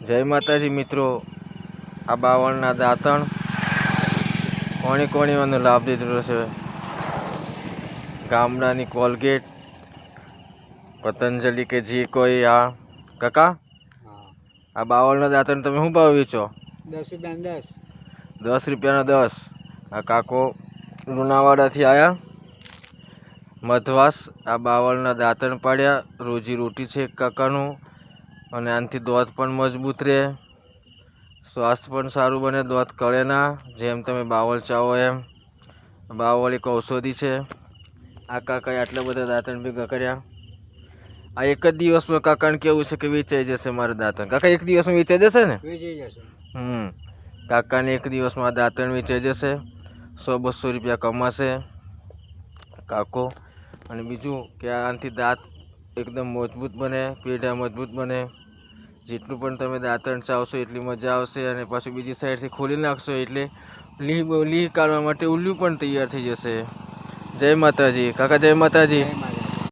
જય માતાજી મિત્રો, આ બાવળના દાંતણ કોણી કોણીઓનો લાભ લીધેલો છે. ગામડાની કોલગેટ, પતંજલિ કે જે કોઈ આ કાકા આ બાવળના દાંતણ તમે શું ભાવ વેચો? 10 રૂપિયાના 10. 10 રૂપિયાના 10. આ કાકો લુણાવાડાથી આવ્યા મધવાસ. આ બાવળના દાંતણ પાડ્યા. રોજી રોટી છે કાકાનું, અને આનાથી દોત પણ મજબૂત રહે, સ્વાસ્થ્ય પણ સારું બને, દોત કળે ના. જેમ તમે બાવળ ચાવો એમ. બાવળ એક ઔષધિ છે. આ કાકાએ આટલા બધા દાંતણ ભેગા કર્યા. આ એક જ દિવસમાં કાકાને કેવું છે કે વેચાઈ જશે મારા દાંતણ. કાકા એક દિવસમાં વેચાઈ જશે ને? વેચાઈ જશે. કાકાને એક દિવસમાં આ દાંતણ વેચાઈ જશે. 100-200 રૂપિયા કમાશે કાકો. અને બીજું કે આનાથી દાંત એકદમ મજબૂત બને, પેઢા મજબૂત બને. જેટલું પણ તમે દાંતણ ચાવશો એટલી મજા આવશે. અને પાછું બીજી સાઈડથી ખોલી નાખશો એટલે લીહ કાઢવા માટે ઉલ્લું પણ તૈયાર થઈ જશે. જય માતાજી કાકા, જય માતાજી.